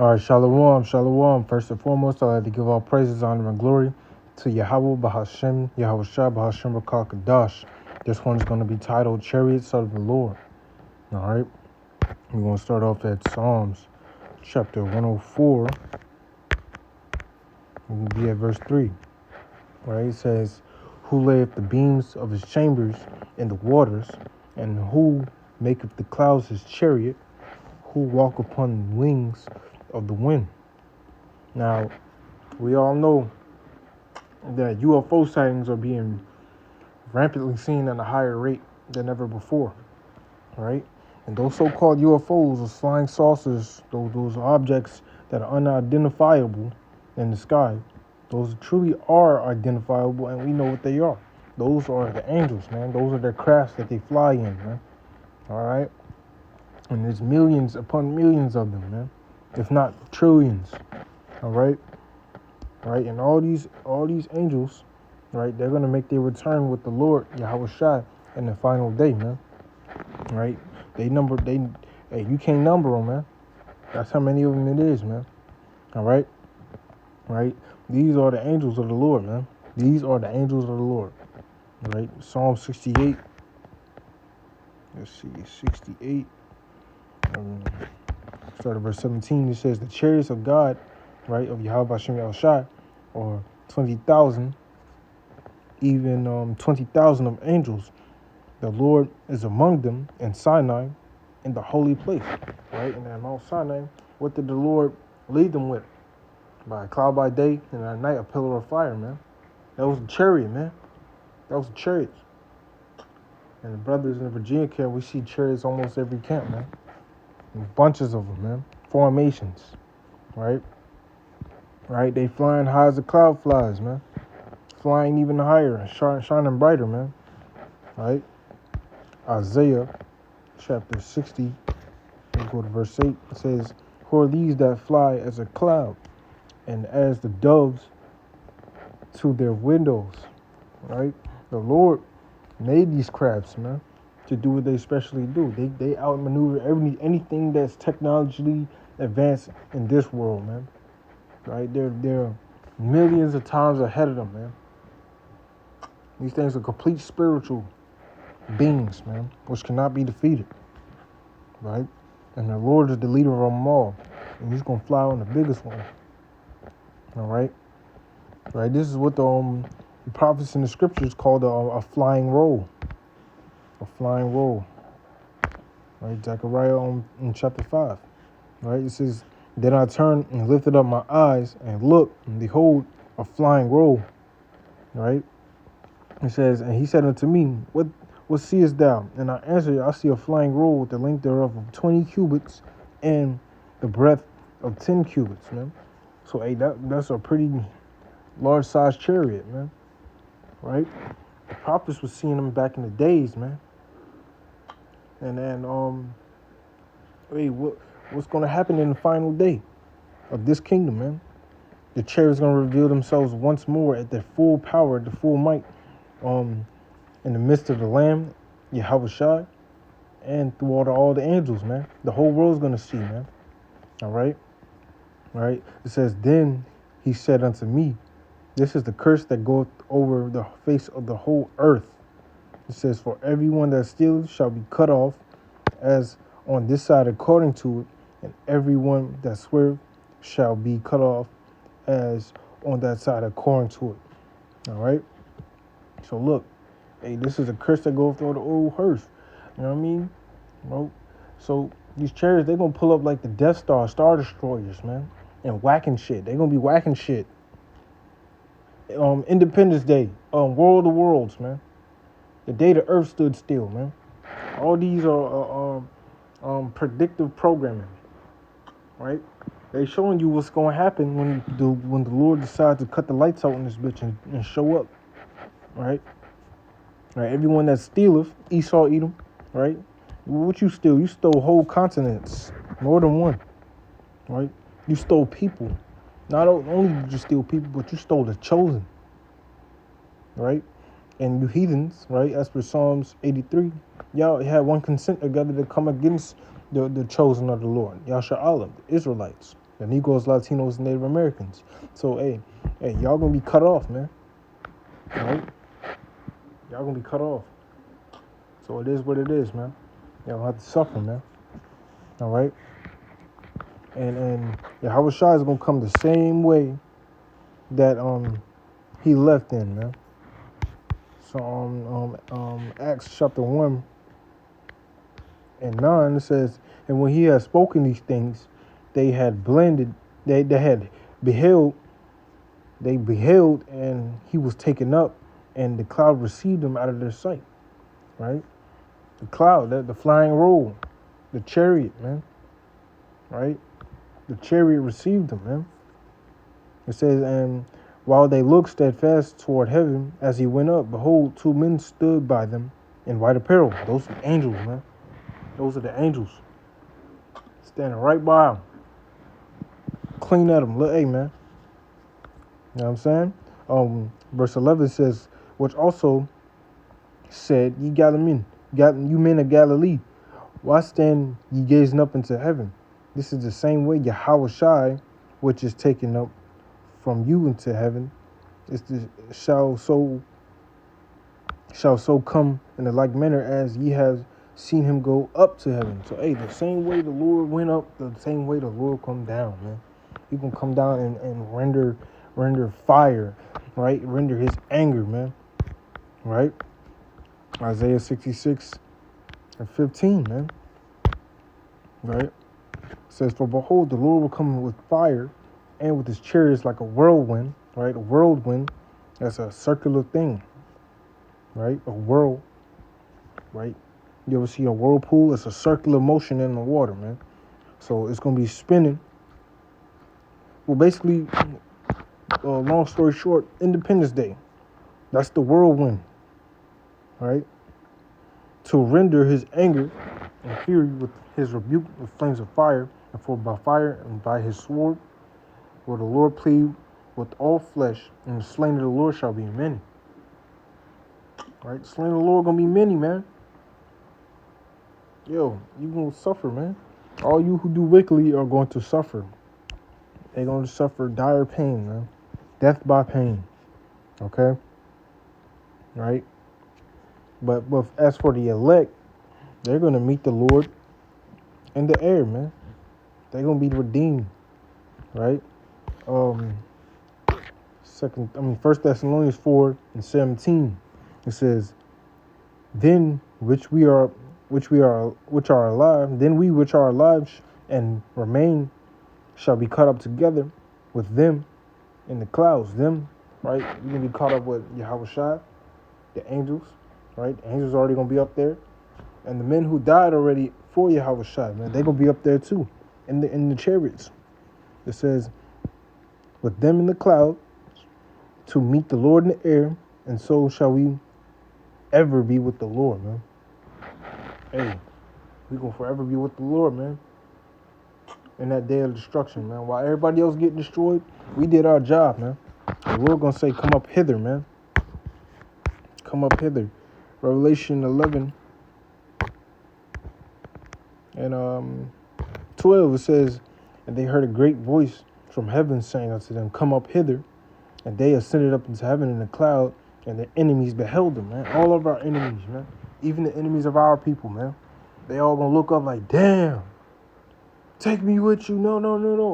All right, shalom, shalom. First and foremost, I'd like to give all praises, honor, and glory to Yahweh Bahashem, Yahweh Shah Bahashem Kadash. This one is going to be titled Chariots of the Lord. All right, we're going to start off at Psalms chapter 104. We're going to be at verse 3. All right, it says, "Who layeth the beams of his chambers in the waters, and who maketh the clouds his chariot, who walk upon the wings of the wind." Now, we all know that UFO sightings are being rampantly seen at a higher rate than ever before, right? And those so-called UFOs, those flying saucers, those objects that are unidentifiable in the sky, those truly are identifiable, and we know what they are. Those are the angels, man. Those are their crafts that they fly in, man. All right? And there's millions upon millions of them, man. If not trillions. All right? Right, and all these angels, right, they're gonna make their return with the Lord Yahweh Shai in the final day, man. Right, hey, you can't number them, man. That's how many of them it is, man. All right, these are the angels of the Lord, man. These are the angels of the Lord. Right, Psalm 68. Let's see, 68. Start at verse 17. It says, "The chariots of God, right, of Yahweh Hashem Yahweh Shai, or 20,000, even 20,000 of angels. The Lord is among them in Sinai, in the holy place," right? And at Mount Sinai, what did the Lord lead them with? By a cloud by day, and at night a pillar of fire, man. That was a chariot, man. That was a chariot. And the brothers in the Virginia camp, we see chariots almost every camp, man. And bunches of them, man. Formations, right? Right? They flying high as the cloud flies, man. Flying even higher, shining brighter, man. Right? Isaiah chapter 60, let's go to verse 8. It says, "Who are these that fly as a cloud, and as the doves to their windows?" Right? The Lord made these crafts, man, to do what they specially do. They outmaneuver anything that's technologically advanced in this world, man. Right? They're millions of times ahead of them, man. These things are complete spiritual beings, man, which cannot be defeated. Right? And the Lord is the leader of them all. And he's going to fly on the biggest one. All right? Right? This is what the prophets in the scriptures called a flying roll. A flying roll. Right? Zechariah in chapter 5. Right? It says, "Then I turned and lifted up my eyes and looked, and behold, a flying roll." Right? It says, "And he said unto me, What seest thou?" And I answered, "I see a flying roll with the length thereof of 20 cubits and the breadth of 10 cubits, man." So, hey, that's a pretty large-sized chariot, man. Right? The prophets was seeing them back in the days, man. And then, what's going to happen in the final day of this kingdom, man? The chariots going to reveal themselves once more at their full power, the full might, in the midst of the Lamb, Yahweh Shai, and through all the angels, man. The whole world's going to see, man. All right? Right? It says, "Then he said unto me, This is the curse that goeth over the face of the whole earth." It says, "For everyone that stealeth shall be cut off, as on this side according to it, and everyone that sweareth shall be cut off, as on that side according to it." All right? So look, hey, this is a curse that goeth over the whole earth. You know what I mean? Well, so these chariots, they're going to pull up like the Death Star, Star Destroyers, man, and whacking shit. They're going to be whacking shit. Independence Day, World of Worlds, man. The day the Earth stood still, man. All these are predictive programming, right? They showing you what's going to happen when the Lord decides to cut the lights out in this bitch and show up, right? Right. Everyone that stealeth, Esau, Edom, right? What you steal? You stole whole continents, more than one, right? You stole people. Not only did you steal people, but you stole the chosen, right? And you heathens, right? As per Psalms 83, y'all had one consent together to come against the chosen of the Lord, Yasha'Allah, the Israelites, the Negroes, Latinos, and Native Americans. So, hey, y'all gonna be cut off, man. Right? Y'all gonna be cut off. So it is what it is, man. Y'all have to suffer, man. All right? And Yahweh Shai is gonna come the same way that he left in, man. So Acts chapter 1 and 9, it says, and when he had spoken these things, they had blended, they had beheld, and he was taken up, and the cloud received him out of their sight. Right? The cloud, the flying roll, the chariot, man. Right? The chariot received him, man. It says, and while they looked steadfast toward heaven as he went up, behold, two men stood by them in white apparel. Those are angels, man. Those are the angels. Standing right by him. Clean at him. Look, hey, man. You know what I'm saying? Verse 11 says, which also said, ye Galilean, you men of Galilee, why stand ye gazing up into heaven? This is the same way Yahweh Shai, which is taken up from you into heaven, shall so come in the like manner as ye have seen him go up to heaven. So, hey, the same way the Lord went up, the same way the Lord come down, man. He gonna come down and render fire, right? Render his anger, man. Right? Isaiah 66 and 15, man. Right? It says, for behold, the Lord will come with fire and with his chariots like a whirlwind, right? A whirlwind, that's a circular thing, right? A whirl, right? You ever see a whirlpool? It's a circular motion in the water, man. So it's going to be spinning. Well, basically, long story short, Independence Day, that's the whirlwind, right? To render his anger and fury with his rebuke with flames of fire, and for by fire and by his sword will the Lord plead with all flesh, and the slain of the Lord shall be many. Right? The slain of the Lord gonna be many, man. Yo, you gonna suffer, man. All you who do wickedly are going to suffer. They're going to suffer dire pain, man. Death by pain. Okay? Right? But as for the elect, they're going to meet the Lord in the air, man. They're going to be redeemed. Right? 1 Thessalonians 4 and 17. It says, then which are alive, then we which are alive and remain shall be caught up together with them in the clouds. Them, right? You're going to be caught up with Yahweh Shai, the angels, right? The angels are already going to be up there. And the men who died already for Yahweh Shai, man, they're going to be up there too, in the chariots. It says, with them in the cloud to meet the Lord in the air, and so shall we ever be with the Lord, man. Hey, we going to forever be with the Lord, man. In that day of destruction, man. While everybody else getting destroyed, we did our job, man. The Lord gonna say, come up hither, man. Come up hither. Revelation 11 and 12, it says, and they heard a great voice from heaven saying unto them, come up hither. And they ascended up into heaven in a cloud, and their enemies beheld them, man. All of our enemies, man. Even the enemies of our people, man. They all gonna look up like, damn. Take me with you. No.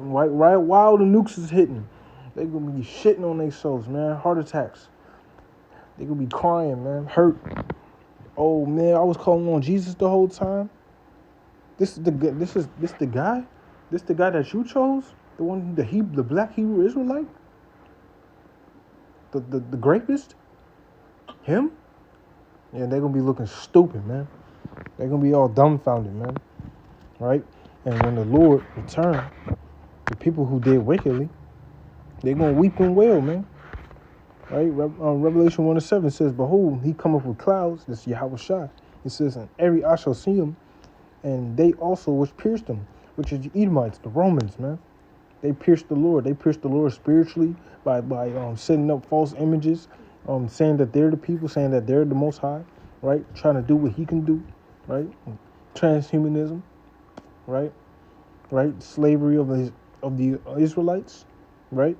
Right while the nukes is hitting, they gonna be shitting on themselves, man. Heart attacks. They gonna be crying, man. Hurt. Oh man, I was calling on Jesus the whole time. This the guy. This the guy that you chose. The one, the black Hebrew Israelite. The rapist. Him. Yeah, they gonna be looking stupid, man. They gonna be all dumbfounded, man. Right. And when the Lord return, the people who did wickedly, they're going to weep and wail, man. Right? Revelation 1 and 7 says, behold, he cometh with clouds. This is Yahweh Shai. It says, and every eye shall see him, and they also which pierced him, which is the Edomites, the Romans, man. They pierced the Lord. They pierced the Lord spiritually by setting up false images, saying that they're the people, saying that they're the Most High, right? Trying to do what he can do, right? Transhumanism. Right? Slavery of of the Israelites, right?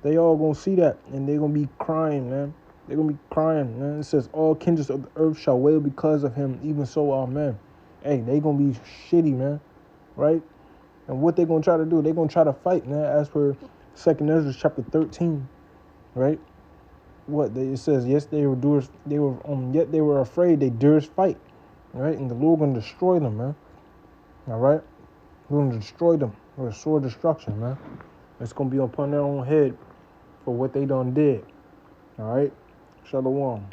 They all gonna see that, and they're gonna be crying, man. They're gonna be crying, man. It says, all kindreds of the earth shall wail because of him, even so, amen. Hey, they gonna be shitty, man, right? And what they gonna try to do? They gonna try to fight, man, as per 2nd Ezra chapter 13, right? It says, yes, yet they were afraid, they durst fight, right? And the Lord gonna destroy them, man. All right? We're gonna destroy them with a sword destruction, man. It's gonna be upon their own head for what they done did. All right? Shalom.